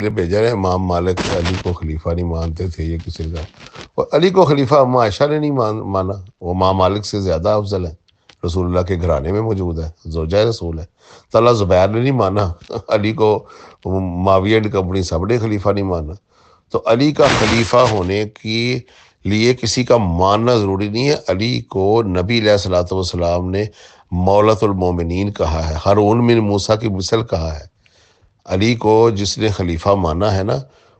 نے بھیجا ہے امام مالک علی کو خلیفہ نہیں مانتے تھے، یہ کسی کا، اور علی کو خلیفہ اما عائشہ نے نہیں مانا، وہ امام مالک سے زیادہ افضل ہے، رسول اللہ کے گھرانے میں موجود ہے، زوجہ رسول ہے۔ طلحہ زبیر نے نہیں مانا علی کو، معاویہ اینڈ کمپنی سب نے خلیفہ نہیں مانا۔ تو علی کا خلیفہ ہونے کی لیے کسی کا ماننا ضروری نہیں ہے۔ علی کو نبی علیہ الصلوۃ والسلام نے مولت المومنین کہا ہے، ہارون من موسیٰ کی مثل کہا ہے۔ علی کو جس نے خلیفہ مانا ہے نا،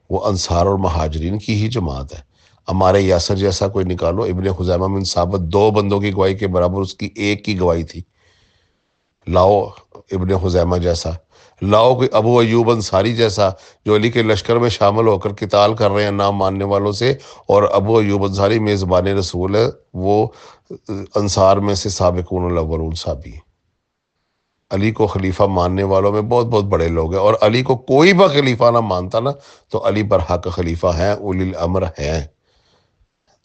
وہ انصار اور مہاجرین کی ہی جماعت ہے۔ ہمارے یاسر جیسا کوئی نکالو، ابن خزیمہ بن ثابت 2 بندوں کی گواہی کے برابر اس کی ایک کی گواہی تھی، لاؤ ابن خزیمہ جیسا، لاؤ کوئی ابو ایوب انصاری جیسا جو علی کے لشکر میں شامل ہو کر قتال کر رہے ہیں نام ماننے والوں سے، اور ابو ایوب انصاری میزبان رسول ہے، وہ انصار میں سے سابقون الاولون صحابی ہیں۔ علی کو خلیفہ ماننے والوں میں بہت بہت بڑے لوگ ہیں، اور علی کو کوئی بھی خلیفہ نہ مانتا نا تو علی برحق خلیفہ ہیں، اولی الامر ہیں۔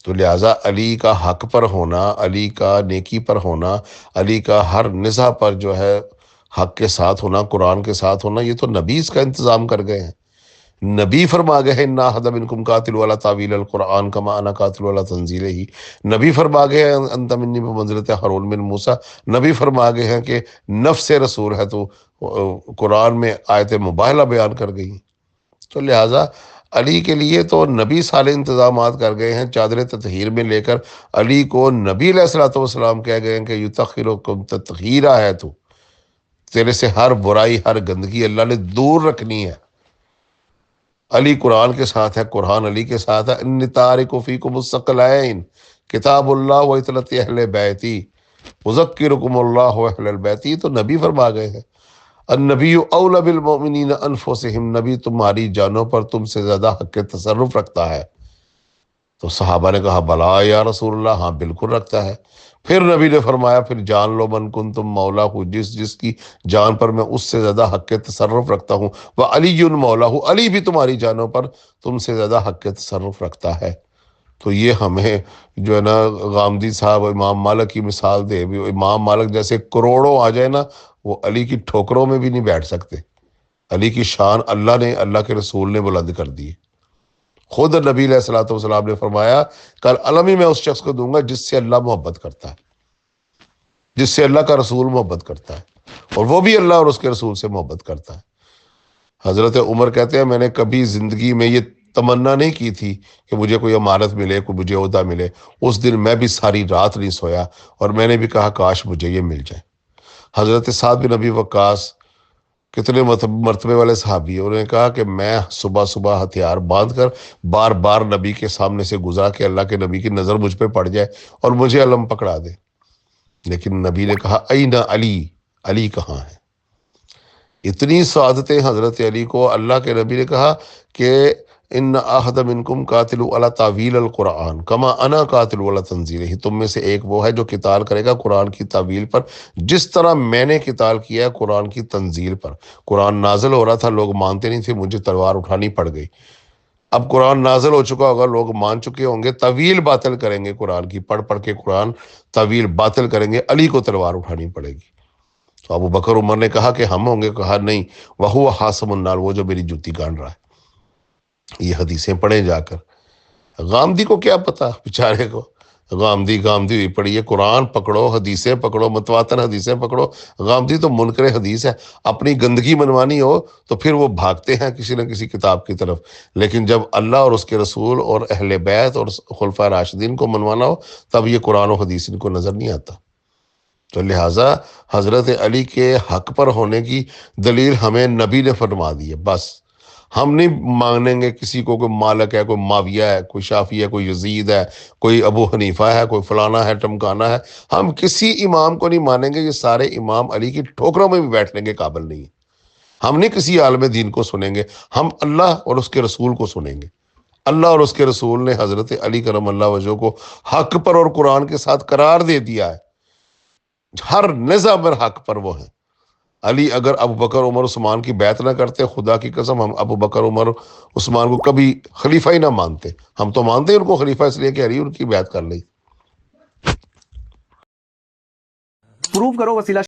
تو لہٰذا علی کا حق پر ہونا، علی کا نیکی پر ہونا، علی کا ہر نزاع پر جو ہے حق کے ساتھ ہونا، قرآن کے ساتھ ہونا، یہ تو نبی اس کا انتظام کر گئے ہیں۔ نبی فرما گئے ہیں انا احد منکم قاتل ولا تعویل القرآن کما انا قاتل ولا تنزیل ہی، نبی فرما گئے ہیں انت منی بمنزلت ہارون من موسیٰ، نبی فرما گئے ہیں کہ نفس رسول ہے تو قرآن میں آیت مباہلہ بیان کر گئی۔ تو لہٰذا علی کے لیے تو نبی سارے انتظامات کر گئے ہیں، چادر تطہیر میں لے کر علی کو نبی علیہ الصلوۃ والسلام کہہ گئے ہیں کہ یطہرکم تطہیرا ہے، تو تیرے سے ہر برائی ہر گندگی اللہ نے دور رکھنی ہے۔ علی قرآن کے ساتھ ہے، قرآن علی کے ساتھ ہے۔ انی تارک فیکم الثقلین کتاب اللہ و اطاعت اہل بیتی اذکرکم اللہ و اہل البیت، تو نبی فرما گئے ہیں النبی اولی بالمؤمنین انفسہم، نبی تمہاری جانوں پر تم سے زیادہ حق کے تصرف رکھتا ہے۔ تو صحابہ نے کہا بلا یا رسول اللہ، ہاں بالکل رکھتا ہے۔ پھر نبی نے فرمایا پھر جان لو من کنتم مولا ہو، جس کی جان پر میں اس سے زیادہ حق کے تصرف رکھتا ہوں، وہ علی مولا ہو، علی بھی تمہاری جانوں پر تم سے زیادہ حق کے تصرف رکھتا ہے۔ تو یہ ہمیں جو ہے نا غامدی صاحب امام مالک کی مثال دے، امام مالک جیسے کروڑوں آ جائے نا، وہ علی کی ٹھوکروں میں بھی نہیں بیٹھ سکتے۔ علی کی شان اللہ نے، اللہ کے رسول نے بلند کر دی۔ خود نبی علیہ الصلوۃ والسلام نے فرمایا کل علم ہی میں اس شخص کو دوں گا جس سے اللہ محبت کرتا ہے، جس سے اللہ کا رسول محبت کرتا ہے، اور وہ بھی اللہ اور اس کے رسول سے محبت کرتا ہے۔ حضرت عمر کہتے ہیں میں نے کبھی زندگی میں یہ تمنا نہیں کی تھی کہ مجھے کوئی امارت ملے، کوئی مجھے عہدہ ملے۔ اس دن میں بھی ساری رات نہیں سویا، اور میں نے بھی کہا کاش مجھے یہ مل جائے۔ حضرت سعد بن ابی وقاص کتنے مرتبے والے صحابی ہیں، انہوں نے کہا کہ میں صبح صبح ہتھیار باندھ کر بار بار نبی کے سامنے سے گزرا کہ اللہ کے نبی کی نظر مجھ پہ پڑ جائے اور مجھے علم پکڑا دے، لیکن نبی نے کہا این علی، علی کہاں ہے؟ اتنی سعادتیں حضرت علی کو اللہ کے نبی نے کہا کہ ان احد منکم قاتل علی تعویل القرآن کما انا قاتل علی تنزیلہ، تم میں سے ایک وہ ہے جو قتال کرے گا قرآن کی تعویل پر جس طرح میں نے قتال کیا ہے قرآن کی تنزیل پر۔ قرآن نازل ہو رہا تھا، لوگ مانتے نہیں تھے، مجھے تلوار اٹھانی پڑ گئی۔ اب قرآن نازل ہو چکا ہوگا، لوگ مان چکے ہوں گے، طویل باطل کریں گے قرآن کی، پڑھ پڑھ کے قرآن طویل باطل کریں گے، علی کو تلوار اٹھانی پڑے گی۔ تو ابو بکر عمر نے کہا کہ ہم ہوں گے، کہا نہیں وہو حاسم النار، وہ جو میری جوتی گان رہا ہے۔ یہ حدیثیں پڑھیں جا کر، غامدی کو کیا پتا بیچارے کو، غامدی ہوئی پڑی ہے۔ قرآن پکڑو، حدیثیں پکڑو، متواتر حدیثیں پکڑو۔ غامدی تو منکر حدیث ہے، اپنی گندگی منوانی ہو تو پھر وہ بھاگتے ہیں کسی نہ کسی کتاب کی طرف، لیکن جب اللہ اور اس کے رسول اور اہل بیت اور خلفائے راشدین کو منوانا ہو تب یہ قرآن و حدیث ان کو نظر نہیں آتا۔ تو لہٰذا حضرت علی کے حق پر ہونے کی دلیل ہمیں نبی نے فرما دی ہے، بس ہم نہیں مانیں گے کسی کو، کوئی مالک ہے، کوئی معاویہ ہے، کوئی شافعی ہے، کوئی یزید ہے، کوئی ابو حنیفہ ہے، کوئی فلانا ہے ٹمکانا ہے، ہم کسی امام کو نہیں مانیں گے۔ یہ سارے امام علی کی ٹھوکروں میں بھی بیٹھنے کے قابل نہیں ہیں۔ ہم نہیں کسی عالم دین کو سنیں گے، ہم اللہ اور اس کے رسول کو سنیں گے۔ اللہ اور اس کے رسول نے حضرت علی کرم اللہ وجہہ کو حق پر اور قرآن کے ساتھ قرار دے دیا ہے، ہر نزاع پر حق پر وہ ہیں۔ علی اگر ابو بکر عمر عثمان کی بیعت نہ کرتے، خدا کی قسم ہم ابو بکر عمر عثمان کو کبھی خلیفہ ہی نہ مانتے۔ ہم تو مانتے ہیں ان کو خلیفہ اس لیے کہ علی ان کی بیعت کر لی۔ پروف کرو وسیلہ